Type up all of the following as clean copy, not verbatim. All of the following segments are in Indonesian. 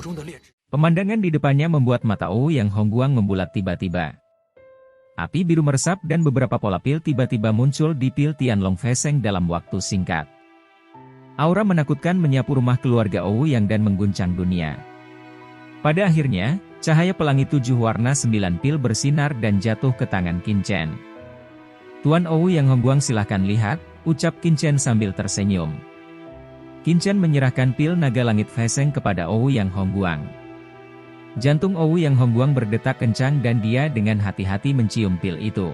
术中的劣质。 Pemandangan di depannya membuat mata Ouyang Hongguang membulat tiba-tiba. Api biru meresap dan beberapa pola pil tiba-tiba muncul di pil Tianlong Feisheng dalam waktu singkat. Aura menakutkan menyapu rumah keluarga Ouyang dan mengguncang dunia. Pada akhirnya, cahaya pelangi 7 warna 9 pil bersinar dan jatuh ke tangan Qin Chen. Tuan Ouyang Hongguang silahkan lihat, ucap Qin Chen sambil tersenyum. Qin Chen menyerahkan pil naga langit Feisheng kepada Ouyang Hongguang. Jantung Ouyang Hongguang berdetak kencang dan dia dengan hati-hati mencium pil itu.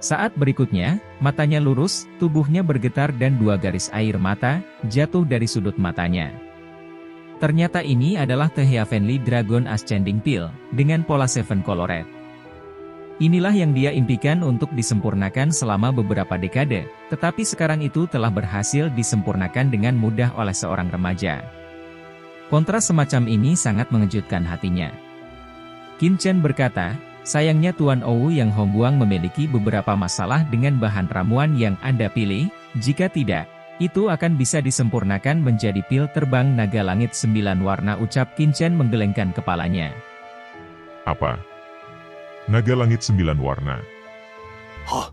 Saat berikutnya, matanya lurus, tubuhnya bergetar dan 2 garis air mata jatuh dari sudut matanya. Ternyata ini adalah The Heavenly Dragon Ascending Pill dengan pola 7 Colored. Inilah yang dia impikan untuk disempurnakan selama beberapa dekade, tetapi sekarang itu telah berhasil disempurnakan dengan mudah oleh seorang remaja. Kontras semacam ini sangat mengejutkan hatinya. Qin Chen berkata, sayangnya Tuan Ouyang Hongguang memiliki beberapa masalah dengan bahan ramuan yang Anda pilih, jika tidak, itu akan bisa disempurnakan menjadi pil terbang naga langit 9 warna, ucap Qin Chen menggelengkan kepalanya. Apa? Naga langit 9 warna. Hah?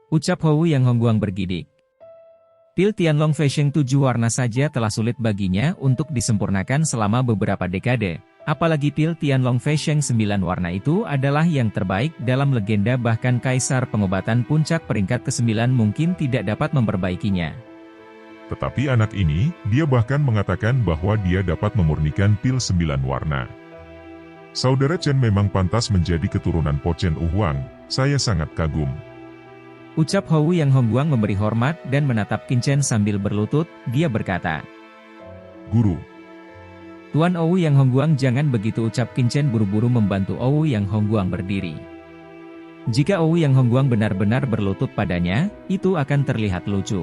Ucap Ouyang Hongguang bergidik. Pil Tianlong Feisheng 7 warna saja telah sulit baginya untuk disempurnakan selama beberapa dekade, apalagi pil Tianlong Feisheng 9 warna itu adalah yang terbaik dalam legenda, bahkan Kaisar Pengobatan Puncak peringkat ke-9 mungkin tidak dapat memperbaikinya. Tetapi anak ini, dia bahkan mengatakan bahwa dia dapat memurnikan pil 9 warna. Saudara Chen memang pantas menjadi keturunan Po Chen Uhuang, saya sangat kagum. Ucap Ouyang Hongguang memberi hormat dan menatap Qin Chen sambil berlutut, dia berkata. Guru. Tuan Ouyang Hongguang, jangan begitu, ucap Qin Chen buru-buru membantu Ouyang Hongguang berdiri. Jika Ouyang Hongguang benar-benar berlutut padanya, itu akan terlihat lucu.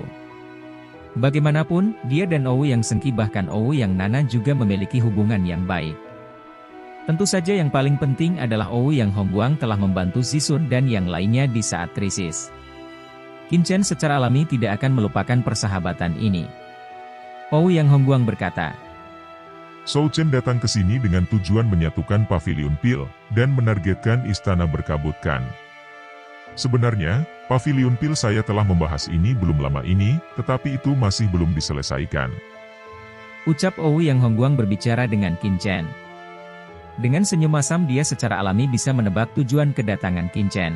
Bagaimanapun, dia dan Ouyang Sengki bahkan Ouyang Nana juga memiliki hubungan yang baik. Tentu saja yang paling penting adalah Ouyang Hongguang telah membantu Zisun dan yang lainnya di saat krisis. Qin Chen secara alami tidak akan melupakan persahabatan ini. Ouyang Hongguang berkata, Shou Chen datang ke sini dengan tujuan menyatukan Pavilion Pil dan menargetkan Istana Berkabutkan. Sebenarnya, Pavilion Pil saya telah membahas ini belum lama ini, tetapi itu masih belum diselesaikan. Ucap Ouyang Hongguang berbicara dengan Qin Chen. Dengan senyum masam dia secara alami bisa menebak tujuan kedatangan Qin Chen.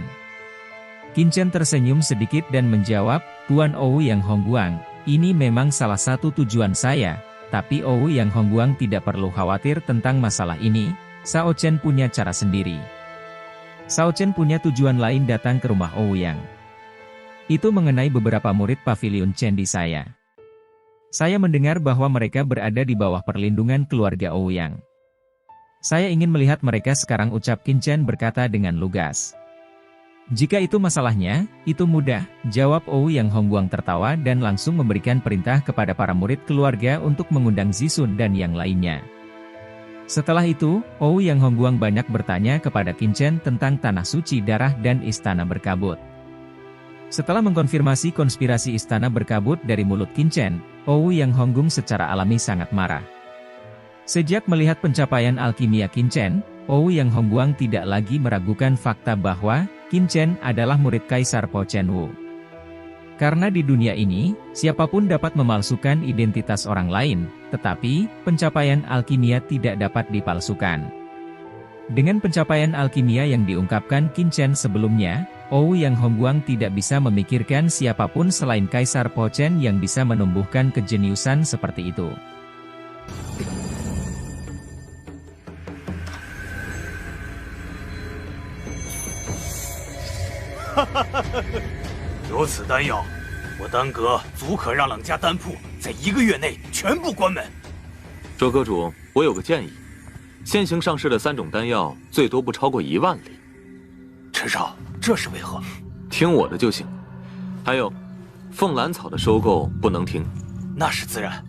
Qin Chen tersenyum sedikit dan menjawab, Tuan Ouyang Hongguang, ini memang salah satu tujuan saya, tapi Ouyang Hongguang tidak perlu khawatir tentang masalah ini, Shao Chen punya cara sendiri. Shao Chen punya tujuan lain datang ke rumah Ouyang. Itu mengenai beberapa murid Pavilion Chen di saya. Saya mendengar bahwa mereka berada di bawah perlindungan keluarga Ouyang. Saya ingin melihat mereka sekarang, ucap Qin Chen berkata dengan lugas. Jika itu masalahnya, itu mudah, jawab Ouyang Hongguang tertawa dan langsung memberikan perintah kepada para murid keluarga untuk mengundang Zisun dan yang lainnya. Setelah itu, Ouyang Hongguang banyak bertanya kepada Qin Chen tentang Tanah Suci Darah dan Istana Berkabut. Setelah mengkonfirmasi konspirasi Istana Berkabut dari mulut Qin Chen, Ouyang Hongguang secara alami sangat marah. Sejak melihat pencapaian alkimia Qin Chen, Ouyang Hongguang tidak lagi meragukan fakta bahwa Qin Chen adalah murid Kaisar Po Chen Wu. Karena di dunia ini, siapapun dapat memalsukan identitas orang lain, tetapi pencapaian alkimia tidak dapat dipalsukan. Dengan pencapaian alkimia yang diungkapkan Qin Chen sebelumnya, Ouyang Hongguang tidak bisa memikirkan siapapun selain Kaisar Po Chen yang bisa menumbuhkan kejeniusan seperti itu. 有此丹药，我丹阁足可让冷家丹铺在1个月内全部关门。周阁主，我有个建议，现行上市的3种丹药，最多不超过1万粒。陈少，这是为何？听我的就行。还有，凤兰草的收购不能停。那是自然。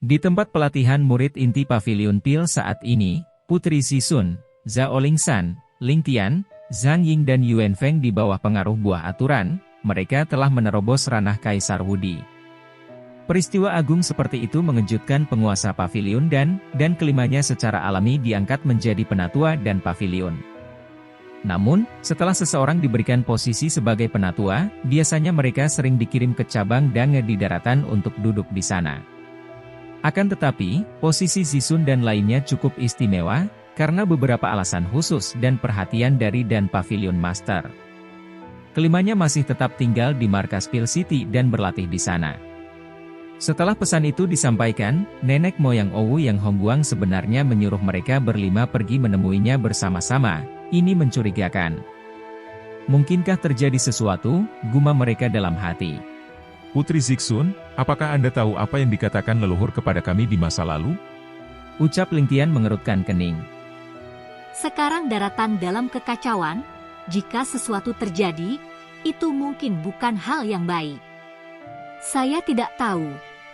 Di tempat pelatihan murid inti Pavilion Pil saat ini, Putri Sisun, Zhao Lingshan, Ling Tian, Zhang Ying dan Yuan Feng di bawah pengaruh buah aturan, mereka telah menerobos ranah Kaisar Wudi. Peristiwa agung seperti itu mengejutkan penguasa Pavilion dan kelimanya secara alami diangkat menjadi penatua dan Pavilion. Namun, setelah seseorang diberikan posisi sebagai penatua, biasanya mereka sering dikirim ke cabang dan di daratan untuk duduk di sana. Akan tetapi, posisi Sisun dan lainnya cukup istimewa, karena beberapa alasan khusus dan perhatian dari dan Pavilion Master. Kelimanya masih tetap tinggal di markas Pil City dan berlatih di sana. Setelah pesan itu disampaikan, nenek moyang Owu yang Hongguang sebenarnya menyuruh mereka berlima pergi menemuinya bersama-sama. Ini mencurigakan. Mungkinkah terjadi sesuatu, gumam mereka dalam hati. Putri Zixun, apakah Anda tahu apa yang dikatakan leluhur kepada kami di masa lalu? Ucap Ling Tian mengerutkan kening. Sekarang daratan dalam kekacauan, jika sesuatu terjadi, itu mungkin bukan hal yang baik. Saya tidak tahu,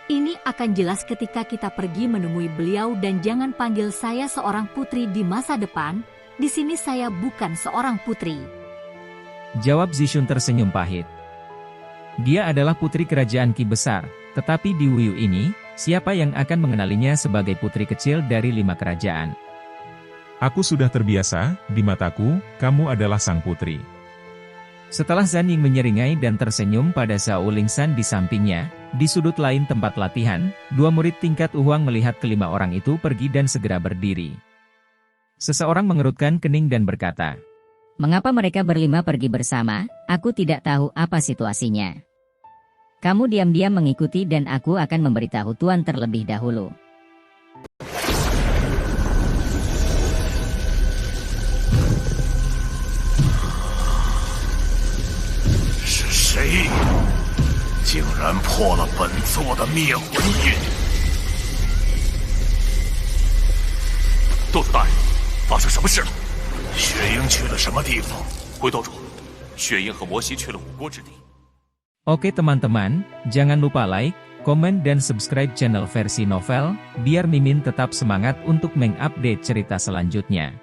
ini akan jelas ketika kita pergi menemui beliau dan jangan panggil saya seorang putri di masa depan, di sini saya bukan seorang putri. Jawab Zixun tersenyum pahit. Dia adalah putri kerajaan Qi besar, tetapi di Wuyu ini, siapa yang akan mengenalinya sebagai putri kecil dari 5 kerajaan? Aku sudah terbiasa, di mataku, kamu adalah sang putri. Setelah Zhan Ying menyeringai dan tersenyum pada Zhao Lingshan di sampingnya, di sudut lain tempat latihan, 2 murid tingkat Uhuang melihat kelima orang itu pergi dan segera berdiri. Seseorang mengerutkan kening dan berkata, "Mengapa mereka berlima pergi bersama? Aku tidak tahu apa situasinya. Kamu diam-diam mengikuti dan aku akan memberitahu Tuan terlebih dahulu." Siapa 竟然破了本座的灭魂印！窦主大人，发生什么事了？雪鹰去了什么地方？回斗主，雪鹰和摩西去了五国之地。 Oke teman-teman, jangan lupa like, komen dan subscribe channel versi novel, biar Mimin tetap semangat untuk mengupdate cerita selanjutnya.